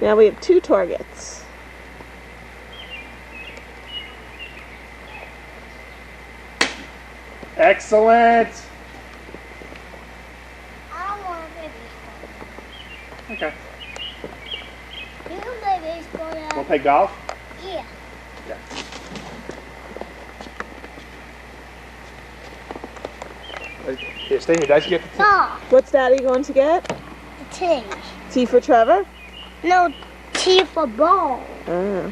Now we have 2 targets. Excellent. I don't want a baby baseball. Okay. You can play baseball now. We'll play golf? Yeah. Yeah. Here, stay here. Guys, get the tee. No, What's Daddy going to get? the tee. T for Trevor? No, tee for ball. Ah.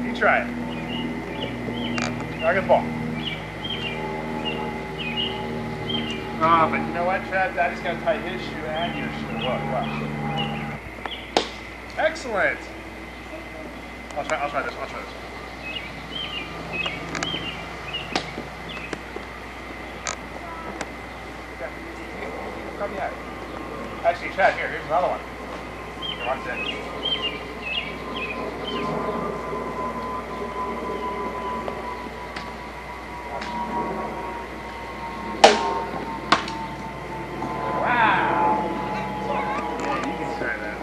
You try it. Now get the ball. Oh, but you know what, Trev? Daddy's got to tie his shoe and your shoe. Look, watch. Excellent. I'll try this. Come here. Actually, Chad, here's another one. Here, watch this. Wow. Yeah, you can try that.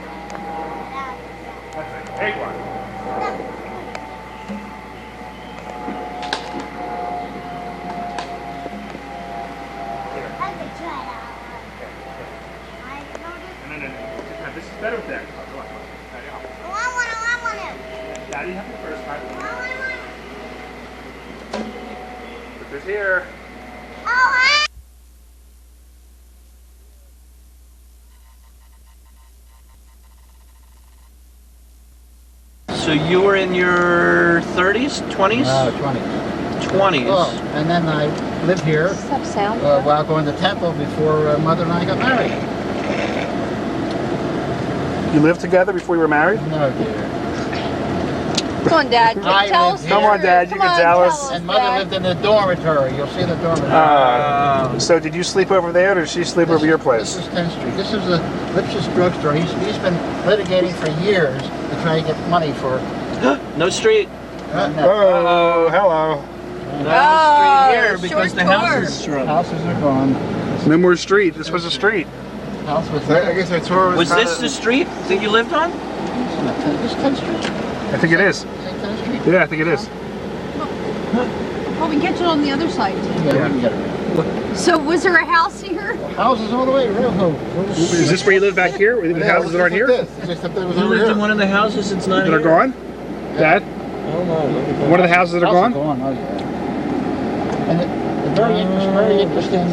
That's a big one. I can try that one. No. This is better with that. Come on. Daddy, Oh, I want it. Daddy, have the first time. I want it. Put this here. Oh, So you were in your 30s, 20s? No, 20s. 20s. Oh, and then I lived here Stop sound. while going to temple before Mother and I got married. You lived together before you were married? No, dear. Come on, Dad. I Tell lived us. here. Come on, Dad, you Come can on, tell tell us. And Mother Dad. lived in the dormitory. You'll see the dormitory. So did you sleep over there, or did she sleep over your place? This is 10th Street. This is the Lipschitz drugstore. He's been litigating for years to try to get money for... No street. Oh, hello. No Oh, street here because short the house tour. is shrunk. Houses are gone. No more street. This was a street. House was I guess our tour Was this the street that you lived on? This is 10th Street. I think it is. Is it 10th Street? Yeah, I think it is. Well, we can get it on the other side. Yeah, we can get it. So was there a house here? Houses all the way around. Is this where you live back here? Where the houses that aren't here? You lived in one of the houses that's not That here? are gone? Dad? Oh, no. One of the houses that are gone? Oh, yeah. And a very interesting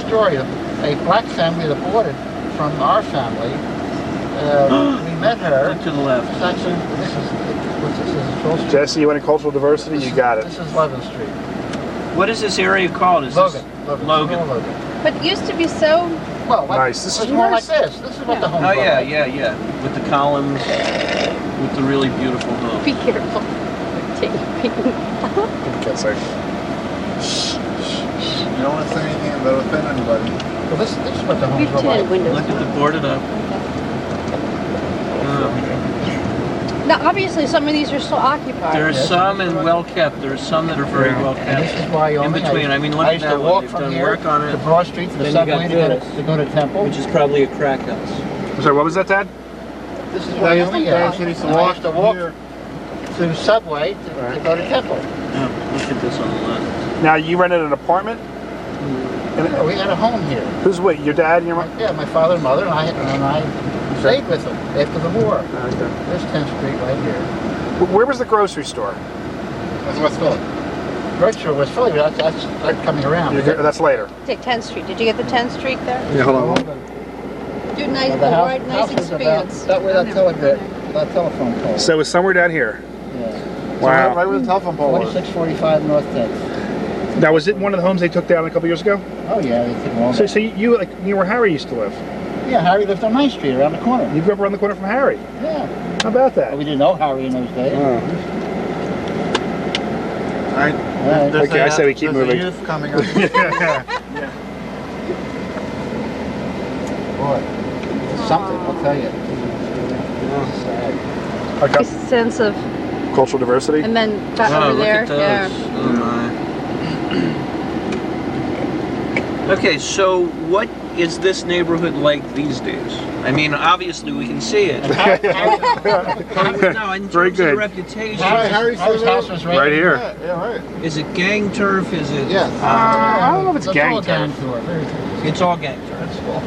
story. A black family that bought it from our family. We met her. Look to the left. It's actually, this is, what's this? This is Troll Street. Jesse, you want cultural diversity? You got it. This is Logan Street. What is this area called? Is Logan. this Logan. Logan? But it used to be so Well, like, Nice. This it's is more nice. like this. This is what the homes Oh, look yeah, like. yeah. With the columns, with the really beautiful homes. be careful. That's like, You don't want to say anything that would offend anybody. Well, this is what the homes We've look like. tinted windows. Look at the boarded up. Now, obviously, some of these are still occupied. There are Yes. some and well kept. There are some that are very well kept. And this is Wyoming. In between, I mean, look I at used that to one. walk They've from done here work on it. to Broad Street to the Then you subway got to this. go to Temple. Which is probably a crack house. I'm sorry, what was that, Dad? This is Yeah, I used Wyoming. to- Yeah. I used to And I walk used to walk here. to Subway to go to Temple. Oh, look at this on the left. Now, you rented an apartment? Yeah, we had a home here. Who's with? Your dad and your mom? Yeah, my father and mother, and I stayed with them after the war. Okay. There's 10th Street right here. Where was the grocery store? That's West Philly. Grocery was Philly, but that's coming around. That's later. Take 10th Street. Did you get the 10th Street there? Yeah, hold on. Do nice, Well, the house, right, nice house was expanse. about that way that telephone pole. So it's somewhere down here. Yeah. Wow. Right where the telephone pole was. 2645 North 10th. Now, was it one of the homes they took down a couple years ago? Oh yeah, they took all So, that. so you like near where Harry used to live? Yeah, Harry lived on 9th Street around the corner. You grew up around the corner from Harry. Yeah. How about But that? we didn't know Harry in those days. Oh. Right. Right. There's Okay, I say we keep there's moving. A youth coming up. Boy, it's something, I'll tell you. Sad. Okay. Sense of, Cultural diversity. and then back Oh, over look there. at those. Yeah. Oh, my. Okay, so what is this neighborhood like these days? I mean, obviously we can see it. No, in Very terms good. of reputation, Harry's house was Right here. Yeah, right. is it gang turf? Is it? Yes. I don't know if it's gang all gang turf. tour. Very good. It's all gang turf. That's cool.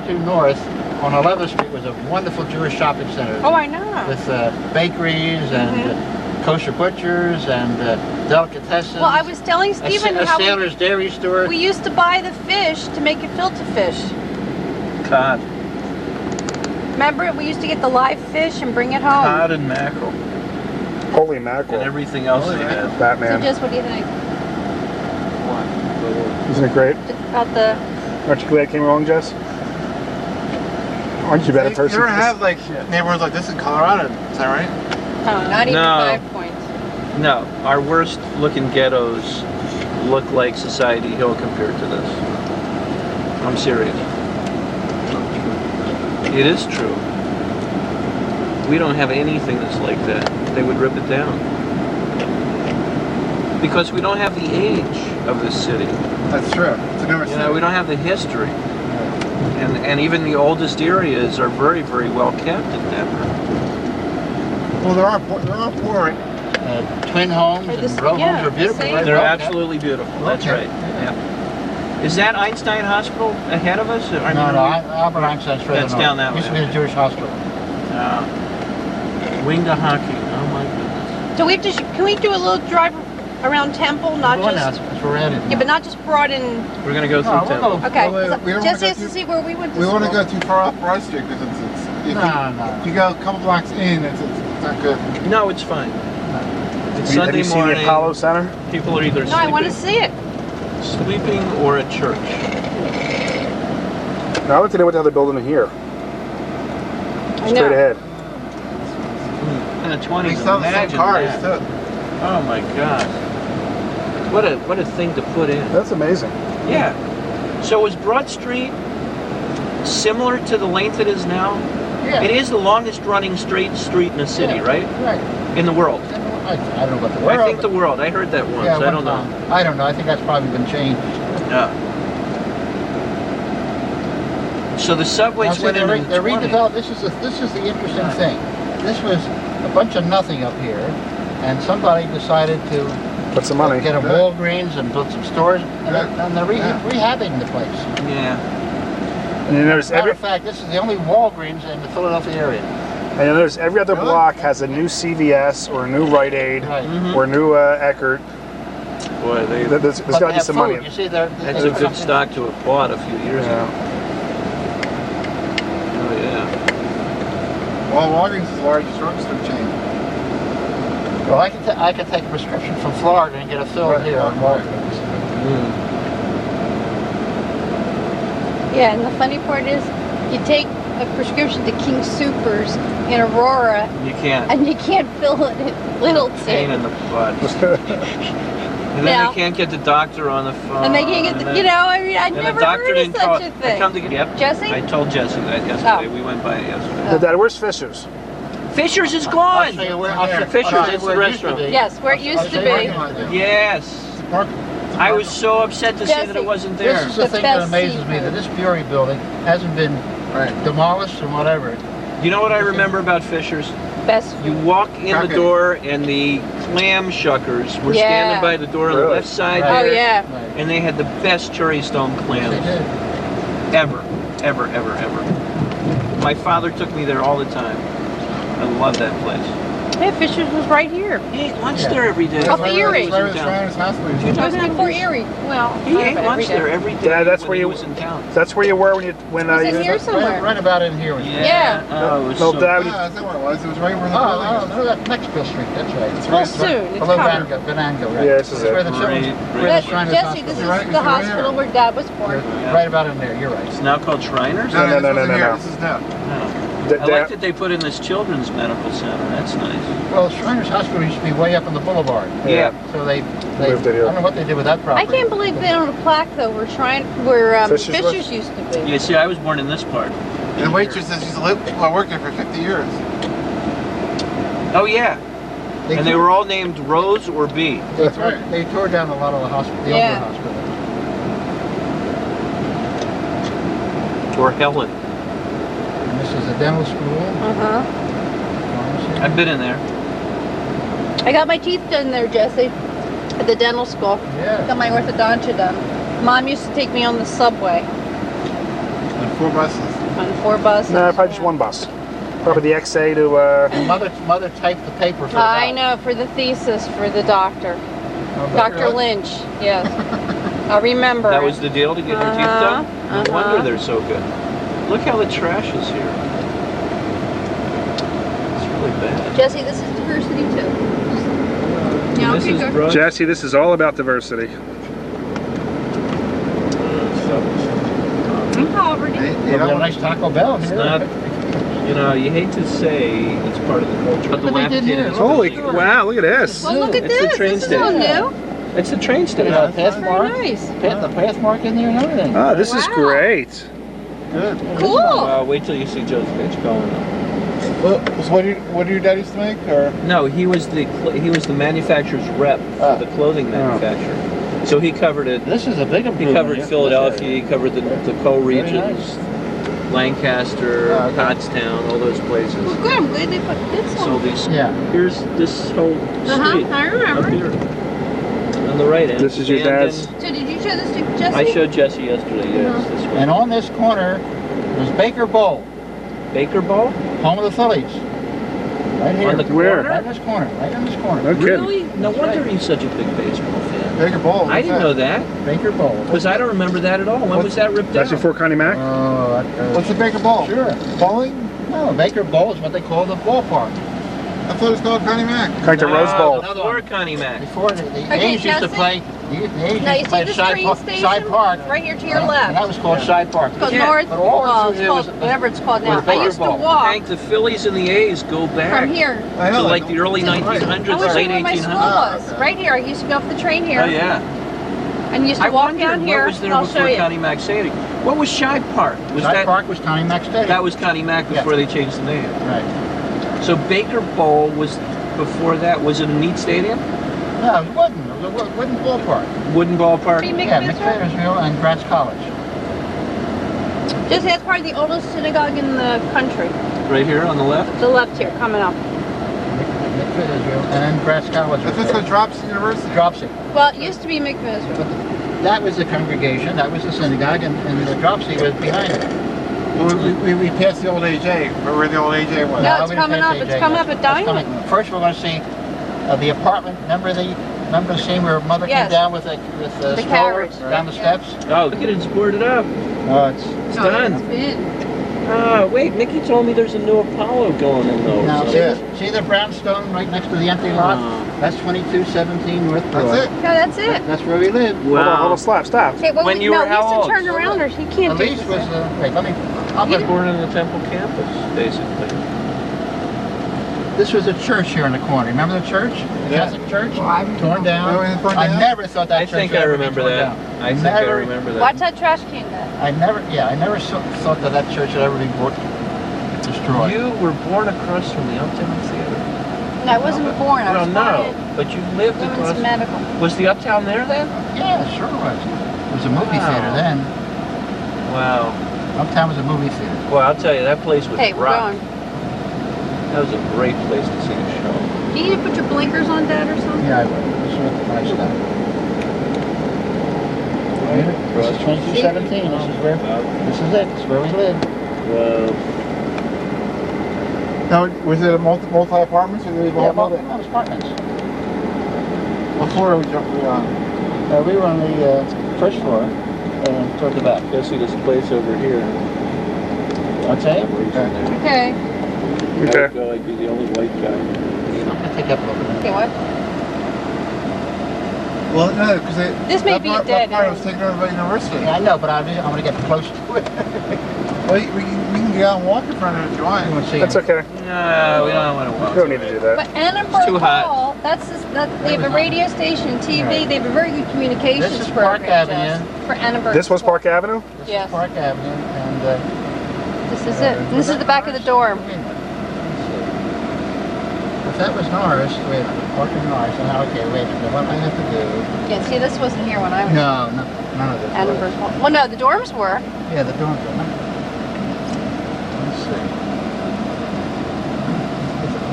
To north, on 11th Street, was a wonderful Jewish shopping center Oh, I know. with bakeries and kosher butchers and delicatessens. Well, I was telling Stephen a how sailor's dairy store. we used to buy the fish to make it filter fish. Cod. Remember, we used to get the live fish and bring it home. Cod and mackerel. Holy And mackerel. everything else they had. So, Batman. Jess, what do you think Isn't it great? about the? Aren't you glad I came along, Jess? Aren't you a better You person? ever have like neighborhoods like this in Colorado? Is that right? Not even No. 5 points. No, our worst looking ghettos look like Society Hill compared to this. I'm serious. It is true. We don't have anything that's like that. They would rip it down. Because we don't have the age of this city. That's true. It's a never You know, we don't have the history. And even the oldest areas are very, very well kept in Denver. Well, there are poor. Twin homes Or this- and row yeah, homes are beautiful. same. Right? They're Well, absolutely beautiful. That's Okay. right. Yeah. Is that Einstein Hospital ahead of us? I No, mean, Albert Einstein's further That's north. down that Used to way. be the Jewish hospital. Wing to hockey. Oh my goodness. So we have to. Can we do a little drive around Temple, not We're going now, just? because we're at it. Yeah, but not just broad in. We're gonna go through No, we'll Temple. go. Okay. Well, we don't Jesse wanna has go to too- see where we went to We school. want to go too far off Broad Street because if you go a couple blocks in, it's not good. No, it's fine. It's Have Sunday you seen morning. the Apollo Center? People are either No, I want to see it. sleeping or at church. No, I went to the other building here. I Straight know. ahead. In the They 20s. sell the same Imagine cars that. too. Oh my God. What a thing to put in. That's amazing. Yeah. So is Broad Street similar to the length it is now? Yeah. It is the longest running straight street in the city, Yeah. right? Right. In the world. I don't know about the world. I think the but- world. I heard that once. yeah, I one don't know. time. I don't know. I think that's probably been changed. Yeah. So the Now, subways see, went in the they're 20s. redeveloped. This is the interesting thing. This was a bunch of nothing up here, and somebody decided to Put some money. get a Walgreens and build some stores, and they're rehabbing the place. Yeah. And you notice Matter of fact, this is the only Walgreens in the Philadelphia area. every other block has a new CVS or a new Rite Aid Right. or a new Eckerd. Boy, There's But got they to be have some food. money. You see, they're that's a good stock to have bought a few years ago. Yeah. Oh yeah. Well, Walgreens is the largest drugstore chain. Well, I can take a prescription from Florida and get it filled Right, here on right. Walgreens. Yeah, and the funny part is, you take a prescription to King Soopers in Aurora, You can't. and you can't fill it at Pain Littleton. in the butt. And then Now- they can't get the doctor on the phone. And they can't get, and you then- know, I mean, I and never the doctor heard of didn't call. such a I thing. come to get. Yep. Jesse? I told Jesse that yesterday. Oh. We went by it yesterday. Dad, where's Fisher's? Fisher's is I'll gone. show you where. Fisher's I'll show you is the where it used to restaurant. be. Yes, where it used I'll to show you be. where it used to be. Yes. I was so upset to see that Jesse, it wasn't there. This is the The thing that best amazes me, that this brewery building hasn't been demolished or whatever. You know what I remember about Fisher's? Best You food. walk in the Cracker. door and the clam shuckers were Yeah. standing by the door on the Really? left side Right. Oh, there. yeah. Right. And they had the best cherry stone They clams did. ever. My father took me there all the time. I love that place. Yeah, Fisher's was right here. He ate lunch Yeah. there every day. Up the Erie. Right where the Shriners Hospital is. It was before Erie. Well, He not ate every lunch day. there every day. Dad, that's when where he you- was in town. That's where you were when It was in here somewhere. Right about in here. Yeah. Oh, it was No, so Dad, Ah, that's not what it was. It was right where the Oh, building is. no, that's Mexico Street. That's right. It's Well, right. soon. It's Below coming. Venango, right? Yeah, this is It's where it. the children's, Great, where the But Shriners Jesse, Hospital this is. is right- the it's right hospital here. where Dad was born. Yeah. Right about in there. You're right. It's now called Shriners? No, no, this no, wasn't no, here. no. This is now. I like Dad, that they put in this children's medical center. That's nice. Well, Shriners Hospital used to be way up on the boulevard. Yeah. So they Moved it here. I don't know what they did with that I property. can't believe they don't have a plaque though where Fisher's Fisher's used to be. Yeah, see, I was born in this part. And the waitress says she's worked there for 50 years. Oh, yeah. And they tore- were all named Rose or B. They tore down a lot of the hospital, the Yeah. older hospital. or Helen. And this is the dental school. Uh-huh. Pharmacy. I've been in there. I got my teeth done there, Jesse, at the dental school. Yeah. Got my orthodontia done. Mom used to take me on the subway And 4 buses. on 4 buses. No, probably just one bus. Probably the XA to. And mother typed the paper for I that. know, for the thesis for the doctor. Oh, Dr. really? Lynch, yes. I remember. That it. was the deal to get your teeth done? No wonder they're so good. Look how the trash is here. It's really bad. Jesse, this is diversity too. Yeah, This okay, is good. brush. Jesse, this is all about diversity. I'm poverty. We have a nice Taco Bell It's here. not, you know, you hate to say it's part of the culture. But the Look what they did here. left Holy wow! Look at this. Well, look at It's the this. train This is all station. new. It's the train station. Yeah, path Very mark. nice. The path mark in there and everything. Oh, this is Wow. great. Good. Cool. Wait till you see Joe's pitch going. Well, so what do your daddies make? Or No, he was the manufacturer's rep for the clothing manufacturer. So he covered it. This is a big He improvement. covered yeah, Philadelphia. He covered the coal Very regions, nice. Lancaster, Okay. Pottstown, all those places. Well, good. I'm glad they put this So on. these. Yeah. Here's this whole street I up remember. here on the right end. This is your Bandon. dad's. So did you show this to Jesse? I showed Jesse yesterday. Yes, this one. And on this corner was Baker Bowl, Baker Ball home of the Phillies. Right here. on the Where? corner. Right in this corner. Right in this corner. No kidding. Really? No wonder he's such a big baseball fan. Baker Bowl? I didn't know that Baker Bowl. because I don't remember that at all. When was that ripped That's down? before Connie Mack. What's the Baker Bowl? Sure. Bowling? No, Baker Bowl is what they call the ballpark. I thought it was called Connie Mack. Like the Rose Bowl. Another Before one. Connie Mack. Before the Okay, A's used to Jesse? play. The A's Now used you to see play this Side train Park. station? Side Park. Right here to your And left. that was called Side Park. It's called Yeah, North, but all well, through it's here called, was- whatever it's called now. was I used to Ball. walk Hank, the Phillies and the A's go back from here. I to know. like the early I 1900s, was late where my school 1800s. was. Right here. I used to go off the train here. Oh yeah. And used to I walk wondered down here. what was there I'll before show you. Connie Mack Stadium. What was Shibe Park? Was Side that Park was Connie Mack Stadium. that was Connie Mack before they changed the name? Right. So Baker Bowl was before that. Was it a neat stadium? No, it wasn't. It was a wooden ballpark. Wooden ballpark. Are you making Yeah, this one? McPhayersville and Grants College. Just that's probably the oldest synagogue in the country. Right here on the left. The left here, coming up. McPhayersville and then Grants College. That's what's called Dropsy University. Dropsy. Well, it used to be McPhayersville. But that was the congregation, that was the synagogue, and the Dropsy was behind it. Well, we passed the old AJ. Remember where the old AJ was? No, it's we didn't coming pass up. It's AJ coming yet. up at That's Diamond. coming. First, we're going to see the apartment. Remember the scene where Mother Yes. came down with the The stroller carriage. down the steps? Oh, look at it, it's boarded up. Oh, it's It's No, done. it's been. Ah, wait, Mickey told me there's a new Apollo going in though. now Yeah. see the brownstone right next to the empty lot? Oh. That's 2217 North Broad. That's it. No, that's it. That's where we live. Hold on, stop. Okay, well, When you no, were he how used old? to turn around or he can't do Elise this. was wait, let me. I was born on the Temple campus, basically. This was a church here in the corner. Remember the church? The Yeah. Catholic church? Torn down. Oh, it was torn I down? never thought that I church think would I ever be remember torn that. down. I think I remember that. Watch that trash can then. I never thought that church would ever be destroyed. You were born across from the Uptown Theater. No, I wasn't born. I Well, was no, born but you lived in across. women's medical. Was the Uptown there then? Yeah, it sure was. It was a movie Wow. theater then. Wow. Uptown was a movie theater. Well, I'll tell you, that place was Hey, we're rock. going. That was a great place to see a show. Do you need to put your blinkers on, Dad, or something? Yeah, I would. This is what the nice stuff. This is 2217. This is where. This is it. This is where we live. Well, Now, was it a multi apartments or the Yeah, whole well, building? no, apartments. What floor we jumped on? We were on the first floor, toward the back. you'll see this place over here. What's that? Okay. Okay. I'd go, I'd be the only white guy. I'm gonna take up a little bit. Okay, what? Well, no, because This may be that dead part end. was taken over by university. Yeah, I know, but I'm gonna get close to it. Well, we can go out and walk in front of it if you want. You want to see That's it? okay. No, we don't want to walk. We don't need to do that. But Annenberg too hot. Hall, they have a radio station, TV, Right. they have a very good communications This is program. Park Avenue. Jess, for Annenberg This was Hall. Park Avenue? This Yes. is Park Avenue, and This is it. And this is the back of the dorm. If that was Norris, wait a minute, Park and Norris, and okay, wait a minute, what do I have to do? Yeah, see, this wasn't here when I was No, none of this. Annenberg Hall. Well, no, the dorms were. Yeah, the dorms.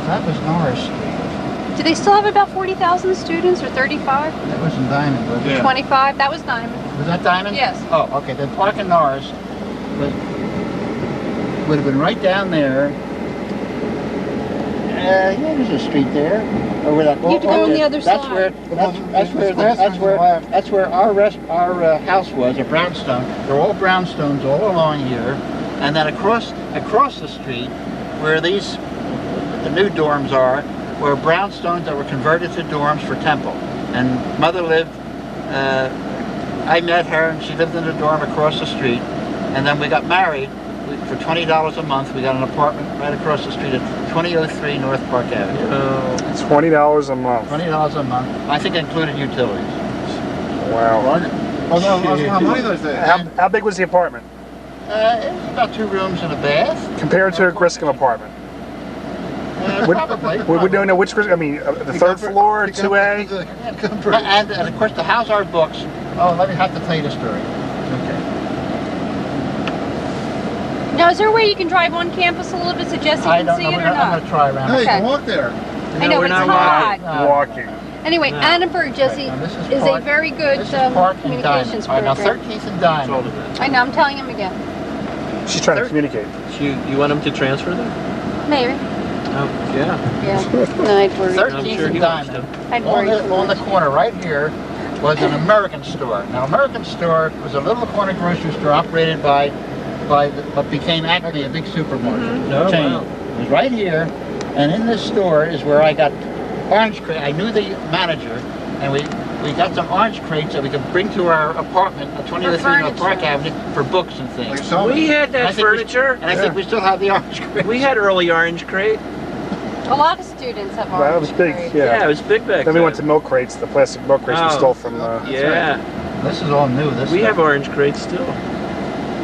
That was Norris Street. Do they still have about 40,000 students or 35? That was in Diamond, wasn't it? 25? That was Diamond. Was that Diamond? Yes. Oh, okay. Then Park and Norris would have been right down there. Yeah, there's a street there. Over that. You have to go on the other that's side. Where, that's where our house was, a brownstone. There were all brownstones all along here, and then across the street, where the new dorms are, were brownstones that were converted to dorms for Temple. And Mother lived. I met her, and she lived in a dorm across the street. And then we got married. For $20 a month, we got an apartment right across the street at 2003 North Park Avenue. $20 a month. $20 a month. I think it included utilities. Wow. How many was that? How big was the apartment? It was about 2 rooms and a bath. Compared to a Griscom apartment? Probably. We don't know which Griscom, I mean, the third floor, 2A? And of course, to house our books. Oh, let me have to tell you the story. Okay. Now, is there a way you can drive on campus a little bit so Jesse can see it or I'm not? going to try around. No, you Okay. can walk there. I know, we're it's not hot. Walking. Anyway, Annenberg, Jesse, Now, this is a Park- very good This is Park and communications Diamond. All right, now program. 13th and Diamond. I know, I'm telling him again. She's trying to communicate. You want him to transfer them? Maybe. Oh, yeah. Yeah. No, I'd worry. 13th sure and he wants Diamond. I'd On worry. the, on the corner right here was an American store. Now, American store was a little corner grocery store operated by what became Acme, a big supermarket Oh, chain. wow. It was right here, and in this store is where I got orange crate. I knew the manager, and we got some orange crates that we could bring to our apartment at 2003 North Park Avenue for books and Like things. so We had And I that think we- furniture. And I think we still have the orange crate. We had early orange crate. A lot of students have Well, orange that was big, crates. yeah. Yeah, it was big back Then we then. went to milk crates, the plastic milk crates we Oh. stole from. Yeah, This is all new. This we stuff. have orange crates still.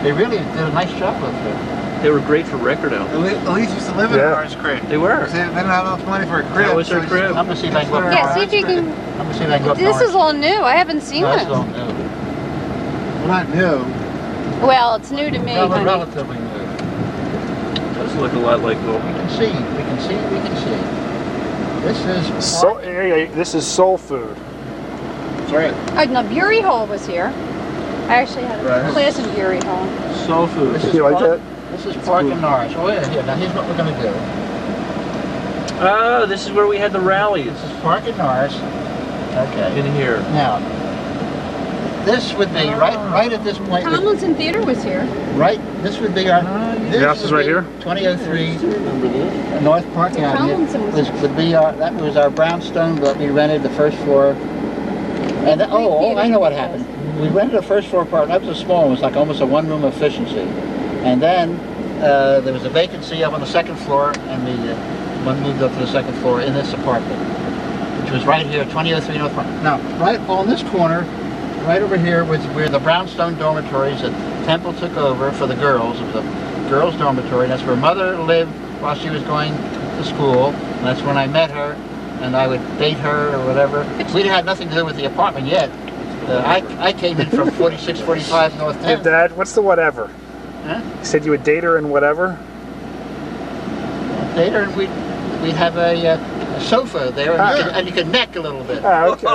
They really did a nice job with it. They were great for record albums. Elise used to live in an Yeah. orange crate. They were. They didn't have enough money for a crib. That was her so crib. I'm gonna see if I can go up. Yeah, see if you can. I'm gonna see if I can go up. This is all new. I haven't seen No, this this. is all new. Well, not new. Well, it's new to me, honey. Relatively new. Does look a lot like We the. can see. We can see. We can see. This is. This is soul food. That's right. No, Bury Hall was here. I actually had a Right. class in Bury Hall. Soul food. This is You like Park- that? This is Park and Norris. Oh yeah, here. Now here's what we're gonna do. Oh, this is where we had the rallies. This is Park and Norris. Okay. In here. Now, this would be right at this point. Tomlinson Theater was here. Right. This would be our. This The house is would right be here? 2003 North Park Avenue. Tomlinson was Would be our. That was our brownstone that we rented the first floor. And I know what happened. We rented a first floor apartment. That was a small one. It was like almost a one-room efficiency. And then there was a vacancy up on the second floor, and the one moved up to the second floor in this apartment, which was right here, 2003 North Park. Now, right on this corner, right over here was where the brownstone dormitories that Temple took over for the girls. It was a girls' dormitory. That's where Mother lived while she was going to school. And that's when I met her, and I would date her or whatever. We had nothing to do with the apartment yet. I came in from 4645 North Hey, 10th. Dad, what's the whatever? Huh? You said you would date her and whatever? Date her, and we'd have a sofa there, and you could neck a little bit. Oh, okay.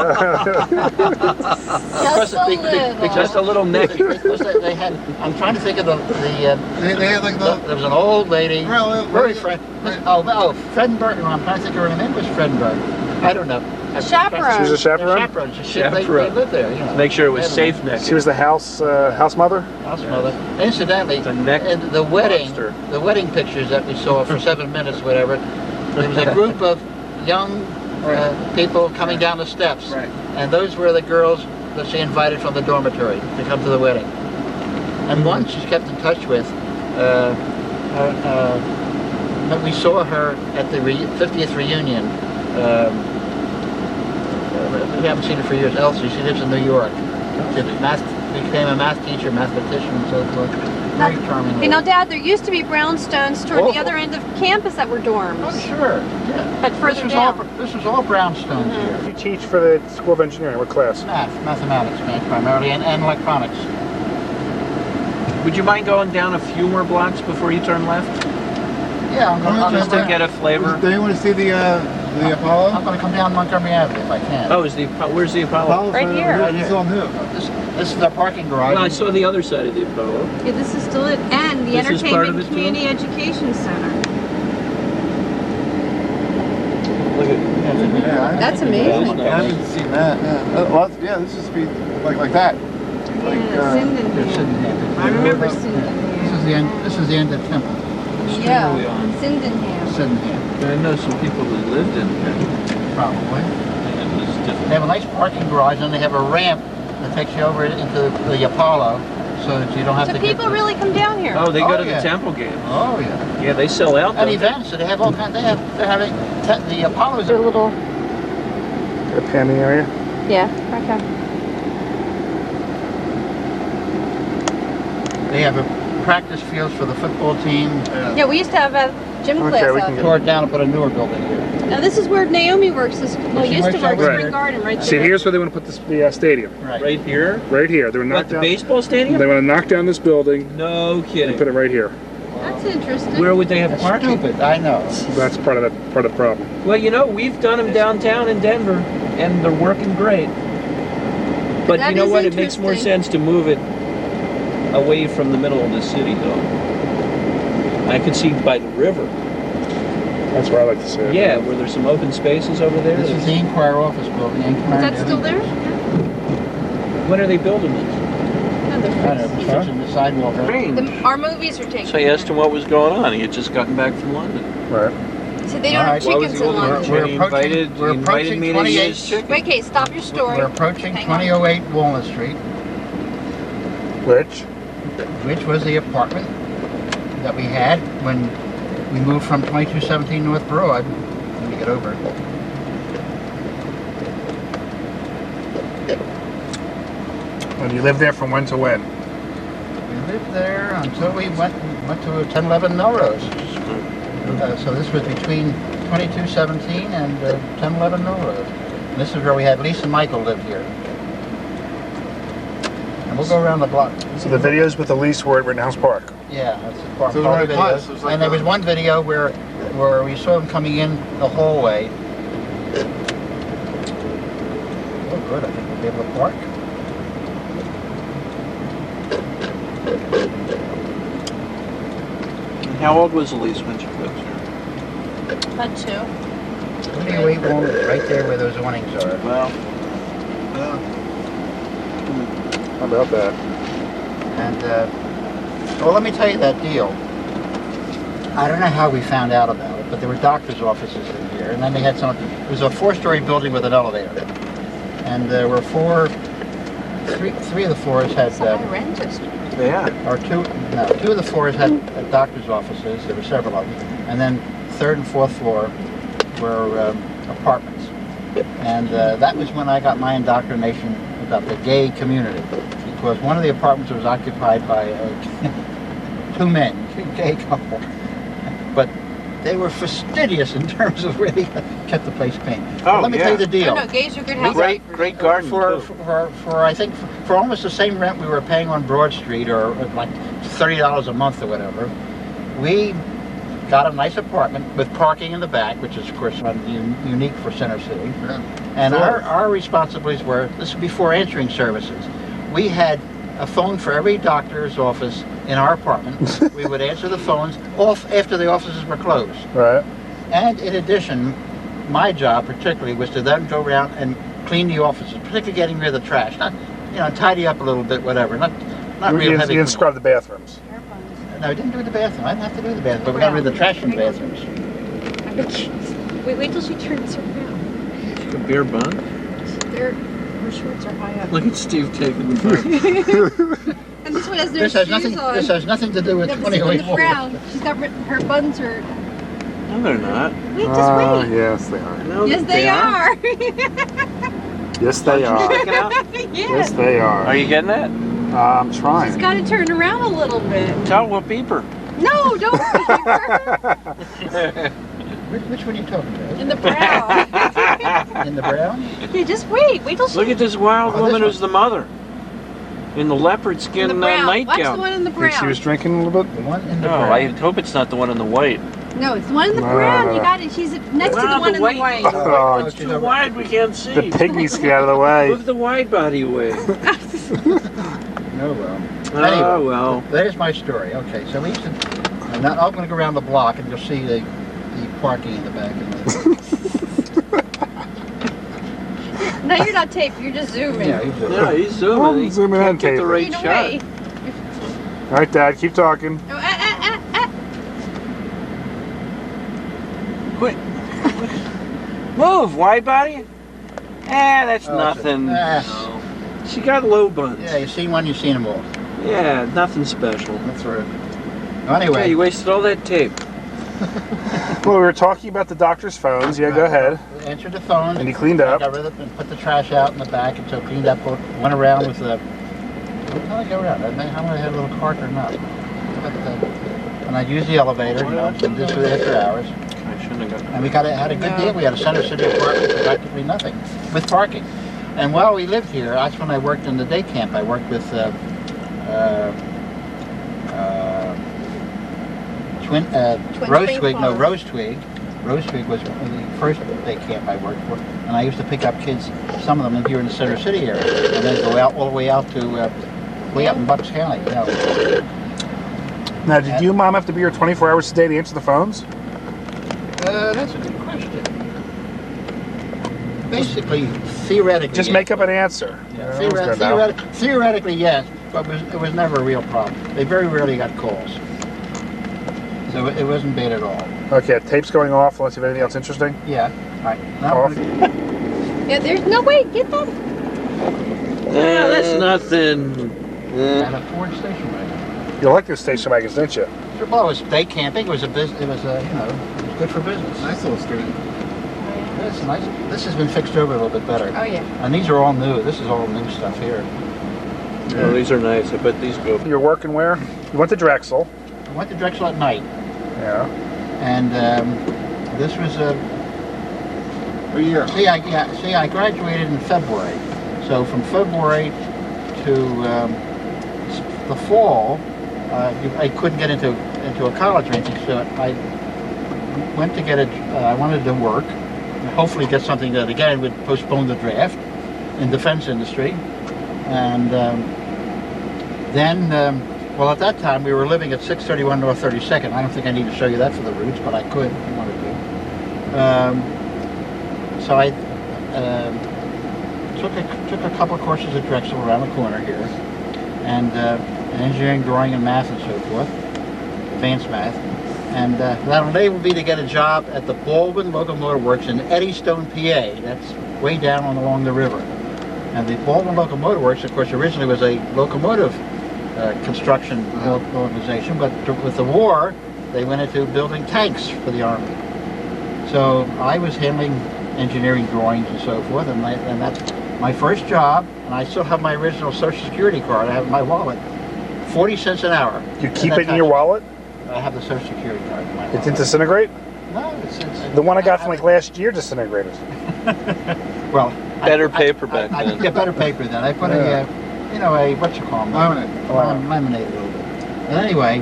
Just a little. Just a little neck. Because they had. I'm trying to think of the They had like there was an old lady, Well, very friend. Oh, Fredenberg. No, I'm trying to think of her name. Was Fredenberg? I don't know. Chaperone. She was a chaperone? Chaperone. They Chaperone. lived there. You know. Make sure it was They had safe neck. She was the house mother? house mother. Incidentally, It's a neck in the monster. wedding pictures that we saw for 7 minutes, whatever, there was a group of young people coming down the steps, Right. and those were the girls that she invited from the dormitory to come to the wedding. And one she's kept in touch with. We saw her at the 50th reunion. We haven't seen her for years. Elsie, she lives in New York. She became a math teacher, mathematician, and so forth. Very charming. You know, lady. Dad, there used to be brownstones toward Awful. the other end of campus that were dorms. Oh, sure. Yeah. But further down. This was all brownstones here. You teach for the School of Engineering. What class? Mathematics, man, primarily, and electronics. Would you mind going down a few more blocks before you turn left? Yeah, I'm going Just to get a flavor. Do you want to see the Apollo? I'm going to come down Montgomery Avenue if I can. Oh, where's the Apollo? Apollo's Right over here. This is all new. This is our parking garage. Well, I saw the other side of the Apollo. Yeah, this is still it. And the This is part Entertainment of it, too? Community Education Center. Look at Yeah, That's I amazing. haven't seen that. Yeah, well, yeah, this used to be like that. Like, Yeah, Sydenham. Sydenham. I remember This Sydenham. This is the end of Temple. Yeah, we are. Sydenham. Sydenham, I know some people that lived in here. probably. And it was They different. have a nice parking garage and they have a ramp that takes you over into the Apollo so that you don't have So to get... people really come down here. Oh, they go to yeah. the Temple games. Oh, yeah. Yeah, they sell out. And don't they? events, so they have all kinds... They're having... The Apollo's... They're little. A panning area. Yeah. Okay. They have a practice fields for the football team. Yeah, we used to have a gym class we out can there. Tore it down and put a newer building here. Now this is where Naomi works. Well, She used to works work over Spring there. Garden right there. See, here's where they want to put the stadium. Right here. Right here. They want to What, knock the down. baseball stadium? They want to knock down this building No and kidding. put it right here. That's interesting. Where would they have That's parking? stupid, I know. That's part of the problem. Well, you know, we've done them downtown in Denver, and they're working great. But That you know is what? It makes more interesting. sense to move it away from the middle of the city, though. I could see by the river. That's where I like to see it. Yeah, where there's some open spaces over there. This is the Inquirer office building. Is that still there? When are they building this? No, they're I know, fixed. construction, the sidewalk. Our movies are taken. So I asked him what was going on. He had just gotten back from London. Right. So they don't have All right. chickens in London. We're He approaching- we're he invited approaching me to 28. his chicken. Wait, okay, stop your story. We're approaching Hang on. 2008 Walnut Street, Which? which was the apartment that we had when we moved from 2217 North Broad. Let me get over it. And you lived there from when to when? We lived there until we went to 1011 Melrose. So this was between 2217 and 1011 Melrose. And this is where we had Lisa and Michael lived here. And we'll go around the block. So the videos with Elise were at Rittenhouse Park. Yeah, that's the part. So it was part of right the close. videos. It was like And there a- was one video where we saw them coming in the hallway. Oh, good. I think we'll be able to park. How old was Elise when she lived here? About two. 28 Walnut, right there where those awnings are. Well, How about that? And, well, let me tell you that deal. I don't know how we found out about it, but there were doctor's offices in here, and then they had some, it was a 4-story building with an elevator. And there were three of the floors had, It's a high rent district. yeah. or two of the floors had doctor's offices, there were several of them. And then 3rd and 4th floor were apartments. And that was when I got my indoctrination about the gay community. Because one of the apartments was occupied by two men, a gay couple. But they were fastidious in terms of where they kept the place clean. Oh, Let me yeah. tell you the deal. No, gays are good house. Great garden too. For I think for almost the same rent we were paying on Broad Street, or like $30 a month or whatever, we got a nice apartment with parking in the back, which is of course unique for Center City. Yeah. And Sure. our responsibilities were, this was before answering services. We had a phone for every doctor's office in our apartment. We would answer the phones off after the offices were closed. Right. And in addition, my job particularly was to then go around and clean the offices, particularly getting rid of the trash. Not, tidy up a little bit, whatever. Not real You heavy. didn't scrub the bathrooms. No, I didn't do the bathroom. I didn't have to do the bathroom, but we got rid of the trash from the bathrooms. Wait till she turns around. A beer bun. Her shorts are high up. Look at Steve taking the bun. And this one has their This has shoes nothing. on. This has nothing to do with No, but 28 look at the Walnut. brown. She's got her buns are. No, they're not. Wait, just wait. Yes, they are. No, Yes, they are. Yes, they are. Sticking out? Yes, Yeah. they are. Are you getting that? I'm She's trying. got to turn around a little bit. Tell we'll beep her. No, don't beep her. Which one are you talking about? In the brown. In the brown? Yeah, just wait. Wait till she. Look at this wild Oh, this woman one. who's the mother. In the leopard in skin the brown. Watch the nightgown. one in the Think she brown. was drinking a little bit? The one in the No, brown. I hope it's not the one in the white. No, it's the one in the No, brown. no, You no. got it. She's next to the one in the white. Oh, It's too wide, we can't see. the pygmies get out of the way. Move the wide body away. Oh, well. Oh, Anyway, well. there's my story. Okay, so we used to. And now I'm going to go around the block and you'll see the parking in the back. No, you're not taped. You're just zooming. Yeah, you do. Yeah, he's zooming. Well, He zooming can't and get the right Either shot. way. All right, Dad, keep talking. Oh, Quick. Move, wide body. That's Oh, nothing. Ah. She got low buns. Yeah, you've seen one, you've seen them all. Yeah, nothing special. That's right. Well, anyway. Okay, you wasted all that tape. Well, we were talking about the doctor's phones. Yeah, go ahead. Answered the phone. And he cleaned up. Got rid of it and put the trash out in the back and so cleaned up. Went around with the. How did I go around? How did I have a little cart or not? And I used the elevator, you know, and this was after hours. I shouldn't have got And we had a good deal. We had a Center City apartment for practically nothing, with parking. And while we lived here, that's when I worked in the day camp. I worked with Rose Twig. No, Rose Twig. Rose Twig was the first day camp I worked for, and I used to pick up kids, some of them here in the Center City area, and then go out all the way out to way up in Bucks County. You know. Now, did you and Mom have to be here 24 hours a day to answer the phones? That's a good question. Basically, theoretically, Just yes. make up an answer. Yeah, Yeah, who's gonna know? theoretically, yes, but it was never a real problem. They very rarely got calls, so it wasn't bad at all. Okay, tape's going off unless you have anything else interesting. Yeah. All right. Now Off. Yeah, there's no way. Get that. that's nothing. at a Ford station wagon. You like those station wagons, didn't you? Well, it was day camping. It was a business. It was you know, it was good for business. Nice little street. It's nice. This has been fixed over a little bit better. Oh yeah. And these are all new. This is all new stuff here. Oh, these are nice. I bet these go. You're working where? You went to Drexel. I went to Drexel at night, Yeah. and this was a. See, I graduated in February, so from February to the fall, I couldn't get into a college or anything, so I went to get I wanted to work, hopefully get something that again would postpone the draft in defense industry, and then, well, at that time we were living at 631 North 32nd. I don't think I need to show you that for the routes, but I could if you wanted to. So I took a couple of courses at Drexel around the corner here, and engineering, drawing, and math and so forth, advanced math. And that enabled me to get a job at the Baldwin Locomotive Works in Eddystone, PA. That's way down along the river. And the Baldwin Locomotive Works, of course, originally was a locomotive construction organization, but with the war, they went into building tanks for the Army. So I was handling engineering drawings and so forth, and that's my first job, and I still have my original Social Security card. I have it in my wallet. 40 cents an hour. You keep it in your wallet? I have the Social Security card in my wallet. It didn't disintegrate? No, it's The one I got from like last year disintegrated. well, Better paper back I then. get better paper then. I put a what you call them? Laminate a little bit. But anyway,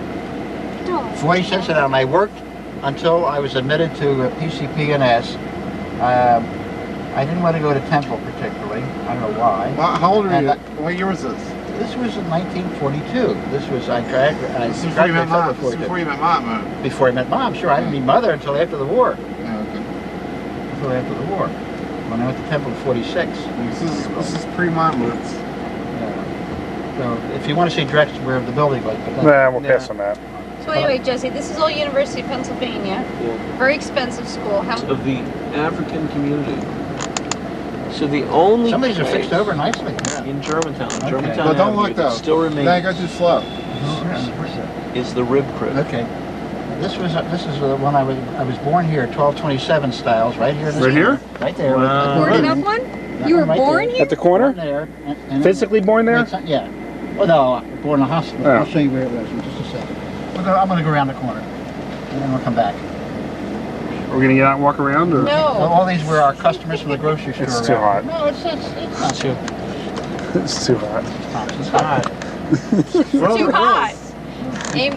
40 cents an hour, and I worked until I was admitted to PCP&S. I didn't want to go to Temple particularly. I don't know why. Well, how old are you? What year was this? This was in 1942. This was I graduated. Before you met Mom. Before you met Mom. Before I met Mom, sure. I didn't meet Mother until after the war. Yeah, okay. Until after the war, when I went to Temple in '46. This is pre-Mom roots. Yeah. So if you want to see Drexel, where the building was, but Nah, we'll pass on that. So anyway, Jesse, this is all University of Pennsylvania. Yeah. Very expensive school. How? Of the African community. So the only some of these are place fixed over nicely. in Germantown, Okay. Germantown But don't Avenue, look that though. still That remains goes too slow. is the rib crib. Okay. This is the one I was born here, 1227 Styles, right here. In this Right here? Right there. Wow. Boarded up one? You were Right born there. here? At the corner? Born there. And Physically born there? Yeah. Well, no, born in a hospital. Oh. I'll show you where it was in just a second. I'm going to go around the corner, and then we'll come back. Are we gonna get out and walk around, or? So No. all these were our customers from the grocery store. It's too around. hot. No, it's not too. It's too hot. It's hot. Too hot. Aim.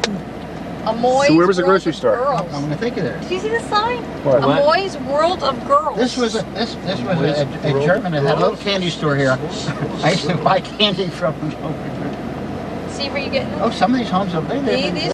Amoy's So where was the World grocery of store? Girls. I'm gonna think of it. Do you see the sign? What? Amoy's World of Girls. This was a German that had a little candy store here. I used to buy candy from them. See where you getting them? Oh, some of these homes over there. These